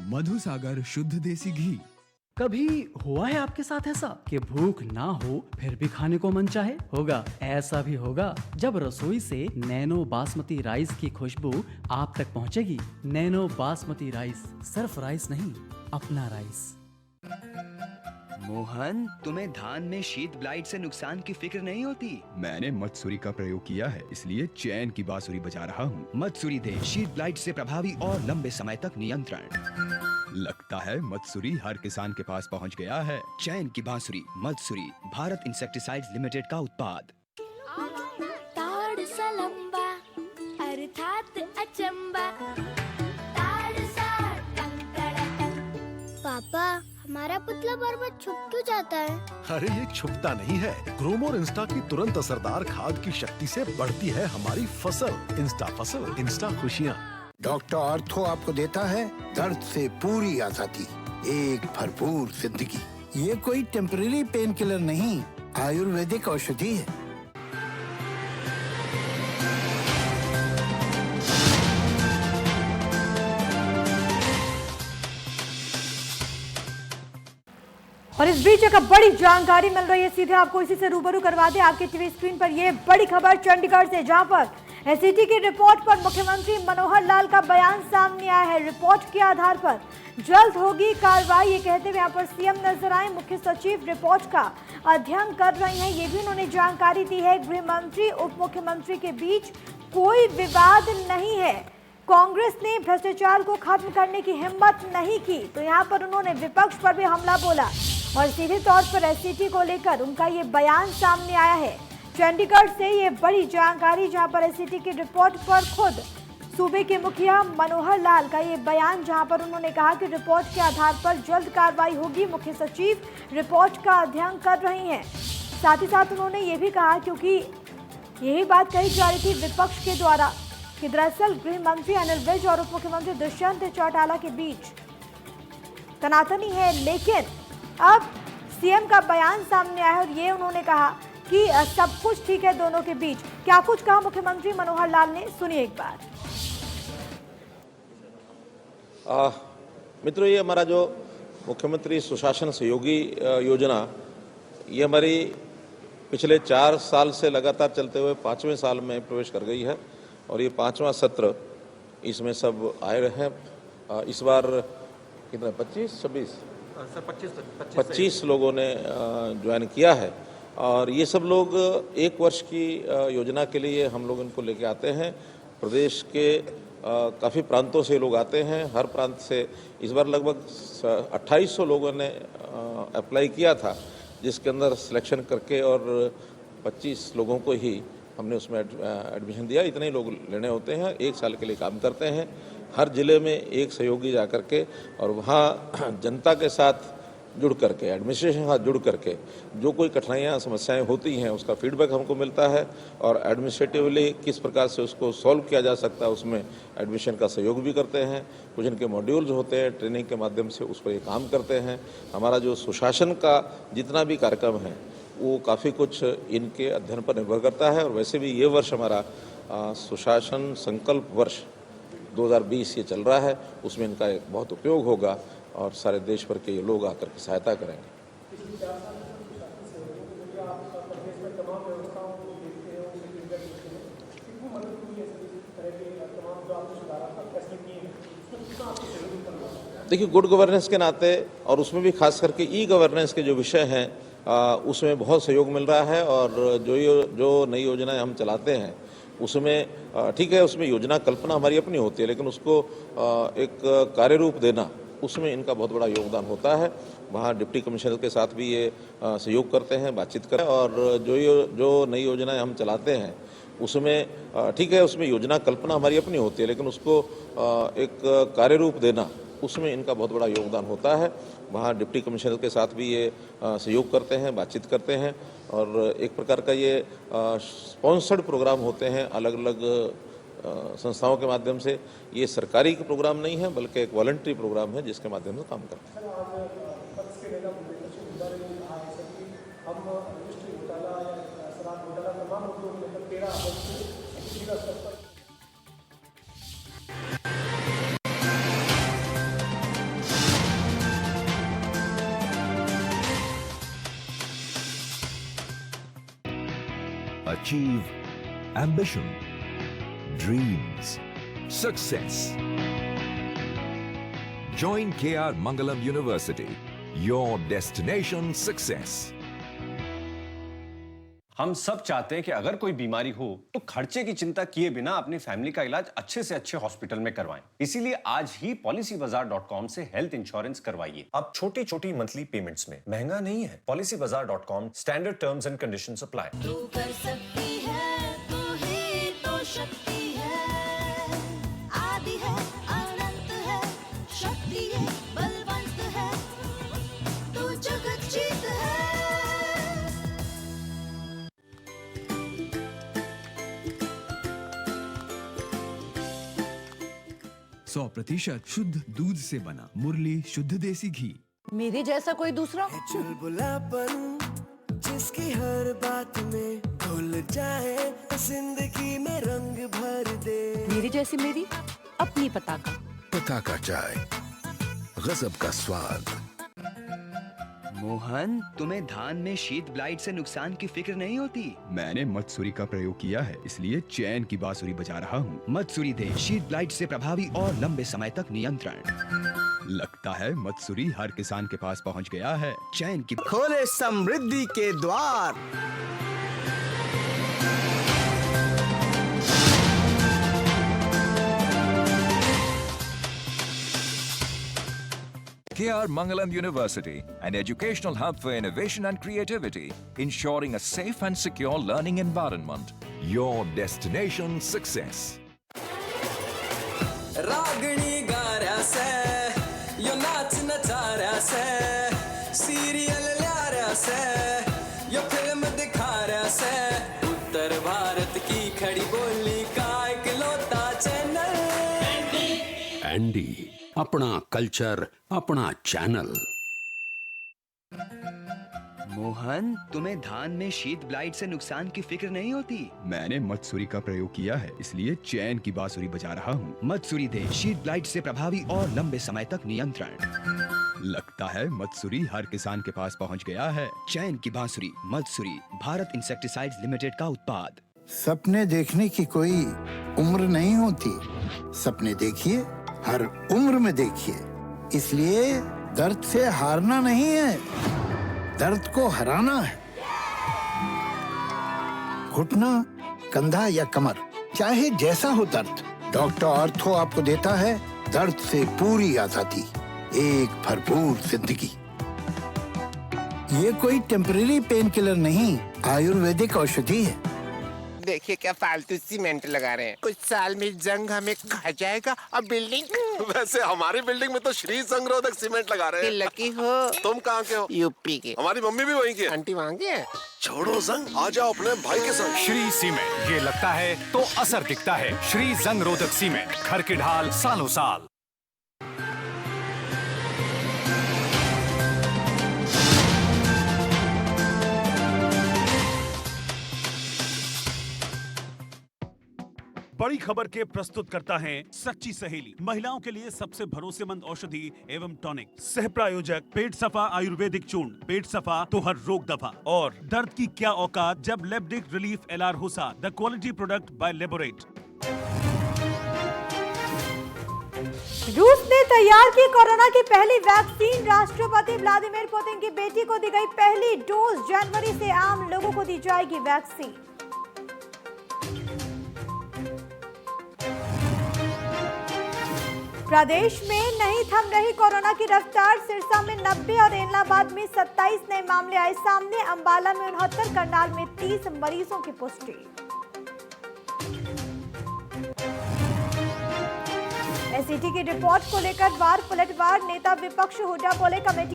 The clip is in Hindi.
मधुसागर शुद्ध देसी घी। कभी हुआ है आपके साथ ऐसा कि भूख ना हो फिर भी खाने को मन चाहे? होगा, ऐसा भी होगा जब रसोई से नैनो बासमती राइस की खुशबू आप तक पहुंचेगी। नैनो बासमती राइस सिर्फ राइस नहीं, अपना राइस। मोहन, तुम्हें धान में शीत ब्लाइट से नुकसान की फिक्र नहीं होती? मैंने मत्सुरी का प्रयोग किया है, इसलिए चैन की बांसुरी बजा रहा हूँ। मत्सुरी दे शीत ब्लाइट से प्रभावी और लंबे समय तक नियंत्रण। लगता है मत्सुरी हर किसान के पास पहुँच गया है। चैन की बांसुरी मत्सुरी भारत इंसेक्टिसाइड्स लिमिटेड का उत्पाद। ताड़ सा लंबा अर्थात अचंबा, ताड़ सा टंग। पापा, हमारा पुतला बार बार छुप क्यों जाता है? अरे ये छुपता नहीं है, ग्रोमोर इंस्टा की तुरंत असरदार खाद की शक्ति से बढ़ती है हमारी फसल। इंस्टा फसल, इंस्टा खुशियाँ। डॉक्टर आर्थो आपको देता है दर्द से पूरी आजादी, एक भरपूर जिंदगी। ये कोई टेम्परेरी पेन किलर नहीं, आयुर्वेदिक औषधि है। और इस बीच एक बड़ी जानकारी मिल रही है, सीधे आपको इसी से रूबरू करवा दें। आपके टीवी स्क्रीन पर यह बड़ी खबर चंडीगढ़ से, जहां पर एसईटी की रिपोर्ट पर मुख्यमंत्री मनोहर लाल का बयान सामने आया है। रिपोर्ट के आधार पर जल्द होगी कार्रवाई, ये कहते हुए यहाँ पर सीएम नजर आए। मुख्य सचिव रिपोर्ट का अध्ययन कर रहे हैं, ये भी उन्होंने जानकारी दी है। गृह मंत्री उप मुख्यमंत्री के बीच कोई विवाद नहीं है। कांग्रेस ने भ्रष्टाचार को खत्म करने की हिम्मत नहीं की, तो यहाँ पर उन्होंने विपक्ष पर भी हमला बोला और सीधे तौर पर एसईटी को लेकर उनका ये बयान सामने आया है। चंडीगढ़ से ये बड़ी जानकारी, जहां पर एसईटी की रिपोर्ट पर खुद सूबे के मुखिया मनोहर लाल का ये बयान, जहां पर उन्होंने कहा कि रिपोर्ट के आधार पर जल्द कार्रवाई होगी। मुख्य सचिव रिपोर्ट का अध्ययन कर रही हैं। साथ ही साथ उन्होंने ये भी कहा, क्योंकि यही बात कही जा रही थी विपक्ष के द्वारा कि दरअसल गृह मंत्री अनिल विज और उप मुख्यमंत्री दुष्यंत चौटाला के बीच तनातनी है, लेकिन अब सीएम का बयान सामने आया और ये उन्होंने कहा कि सब कुछ ठीक है दोनों के बीच। क्या कुछ कहा मुख्यमंत्री मनोहर लाल ने, सुनिए एक बार। मित्रों, ये हमारा जो मुख्यमंत्री सुशासन सहयोगी योजना, ये हमारी पिछले 4 साल से लगातार चलते हुए 5वें साल में प्रवेश कर गई है और ये 5वां सत्र इसमें सब आए रहे हैं। इस बार कितना 25 लोगों ने ज्वाइन किया है और ये सब लोग 1 वर्ष की योजना के लिए हम लोग इनको लेके आते हैं। प्रदेश के काफ़ी प्रांतों से लोग आते हैं, हर प्रांत से। इस बार लगभग 2800 लोगों ने अप्लाई किया था, जिसके अंदर सिलेक्शन करके और 25 लोगों को ही हमने उसमें एडमिशन दिया। इतने ही लोग लेने होते हैं, 1 साल के लिए काम करते हैं। हर जिले में एक सहयोगी जा करके और वहाँ जनता के साथ जुड़ करके, एडमिनिस्ट्रेशन के साथ जुड़ करके जो कोई कठिनाइयाँ समस्याएं होती हैं उसका फीडबैक हमको मिलता है और एडमिनिस्ट्रेटिवली किस प्रकार से उसको सॉल्व किया जा सकता है उसमें एडमिशन का सहयोग भी करते हैं। कुछ इनके मॉड्यूल्स होते हैं, ट्रेनिंग के माध्यम से उस पर ये काम करते हैं। हमारा जो सुशासन का जितना भी कार्यक्रम है वो काफ़ी कुछ इनके अध्ययन पर निर्भर करता है। और वैसे भी ये वर्ष हमारा सुशासन संकल्प वर्ष 2020 ये चल रहा है, उसमें इनका एक बहुत उपयोग होगा और सारे देश भर के ये लोग आकर के सहायता करेंगे। देखिए, गुड गवर्नेंस के नाते और उसमें भी खास करके ई गवर्नेंस के जो विषय हैं उसमें बहुत सहयोग मिल रहा है। और जो नई योजनाएं हम चलाते हैं उसमें ठीक है, उसमें योजना कल्पना हमारी अपनी होती है, लेकिन उसको एक कार्य रूप देना, उसमें इनका बहुत बड़ा योगदान होता है। वहाँ डिप्टी कमिश्नर के साथ भी ये सहयोग करते हैं, बातचीत करते हैं। और जो नई योजनाएं हम चलाते हैं उसमें ठीक है, उसमें योजना कल्पना हमारी अपनी होती है, लेकिन उसको एक कार्य रूप देना, उसमें इनका बहुत बड़ा योगदान होता है। वहाँ डिप्टी कमिश्नर के साथ भी ये सहयोग करते हैं, बातचीत करते हैं। और एक प्रकार का ये स्पॉन्सर्ड प्रोग्राम होते हैं अलग अलग संस्थाओं के माध्यम से। ये सरकारी प्रोग्राम नहीं है बल्कि एक वॉलंटरी प्रोग्राम है जिसके माध्यम से काम करते हैं। achieve ambition, dreams, success. Join KR Mangalam University, your destination success. हम सब चाहते हैं कि अगर कोई बीमारी हो तो खर्चे की चिंता किए बिना अपनी फैमिली का इलाज अच्छे से अच्छे हॉस्पिटल में करवाएं। इसीलिए आज ही policybazaar.com से हेल्थ इंश्योरेंस करवाइए। अब छोटी छोटी मंथली पेमेंट्स में महंगा नहीं है। policybazaar.com, standard terms and conditions apply. तू कर सकती है, तू ही तो शक्ति है, आदि है, अनंत है, शक्ति है, बलवंत है, तू जगत जीत है। 100% शुद्ध दूध से बना मुरली शुद्ध देसी घी। मेरे जैसा कोई दूसरा? चुलबुलापन जिसकी हर बात में घुल जाए, जिंदगी में रंग भर दे। मेरी जैसी मेरी अपनी पताका। पताका चाय, गजब का स्वाद। मोहन, तुम्हें धान में शीत ब्लाइट से नुकसान की फिक्र नहीं होती? मैंने मत्सुरी का प्रयोग किया है, इसलिए चैन की बांसुरी बजा रहा हूँ। मत्सुरी दे शीत ब्लाइट से प्रभावी और लंबे समय तक नियंत्रण। लगता है मत्सुरी हर किसान के पास पहुँच गया है। चैन की खोले समृद्धि के द्वार। KR Mangalam University, an educational hub for innovation and creativity, ensuring a safe and secure learning environment. Your destination success. रागणी गाऱ्या से, यो नाच नचाऱ्या से, सीरियल ल्याऱ्या से, यो फिल्म दिखाऱ्या से, उत्तर भारत की खड़ी बोली का इकलौता चैनल। एंडी, अपना कल्चर, अपना चैनल। मोहन, तुम्हें धान में शीत ब्लाइट से नुकसान की फिक्र नहीं होती? मैंने मत्सुरी का प्रयोग किया है, इसलिए चैन की बांसुरी बजा रहा हूँ। मत्सुरी दे शीत ब्लाइट से प्रभावी और लंबे समय तक नियंत्रण। लगता है मत्सुरी हर किसान के पास पहुँच गया है। चैन की बांसुरी, मत्सुरी, भारत इंसेक्टिसाइड्स लिमिटेड का उत्पाद। सपने देखने की कोई उम्र नहीं होती। सपने देखिए, हर उम्र में देखिए। इसलिए दर्द से हारना नहीं है, दर्द को हराना है। घुटना, कंधा या कमर, चाहे जैसा हो दर्द, डॉक्टर ऑर्थो आपको देता है दर्द से पूरी आजादी, एक भरपूर जिंदगी। ये कोई टेम्परेरी पेन किलर नहीं, आयुर्वेदिक औषधि है। देखिए क्या फालतू सीमेंट लगा रहे हैं। कुछ साल में जंग हमें खा जाएगा और बिल्डिंग। वैसे हमारी बिल्डिंग में तो श्री संगरोधक सीमेंट लगा रहे हैं। लकी हो। तुम कहाँ के हो? यूपी के। हमारी मम्मी भी वहीं की है। आंटी वहाँ की है। छोड़ो जंग, आ जाओ अपने भाई के संग। श्री सीमेंट, ये लगता है तो असर दिखता है। श्री जंग रोधक सीमेंट, घर की ढाल सालों साल। बड़ी खबर के प्रस्तुत करता है सच्ची सहेली, महिलाओं के लिए सबसे भरोसेमंद औषधि एवं टॉनिक। सह प्रायोजक पेट सफा आयुर्वेदिक चूर्ण, पेट सफा तो हर रोग दफा। और दर्द की क्या औकात जब लेब्डिक रिलीफ एलआर होसा, the quality product by Laborate. रूस ने तैयार की कोरोना की पहली वैक्सीन। राष्ट्रपति व्लादिमीर पुतिन की बेटी को दी गई पहली डोज। जनवरी से आम लोगों को दी जाएगी वैक्सीन। प्रदेश में नहीं थम रही कोरोना की रफ्तार। सिरसा में 90 और एलनाबाद में 27 नए मामले आए सामने। अंबाला में 69, करनाल में 30 मरीजों की पुष्टि। एसईटी की रिपोर्ट को लेकर वार पलटवार। नेता विपक्ष हुड्डा बोले कमेटी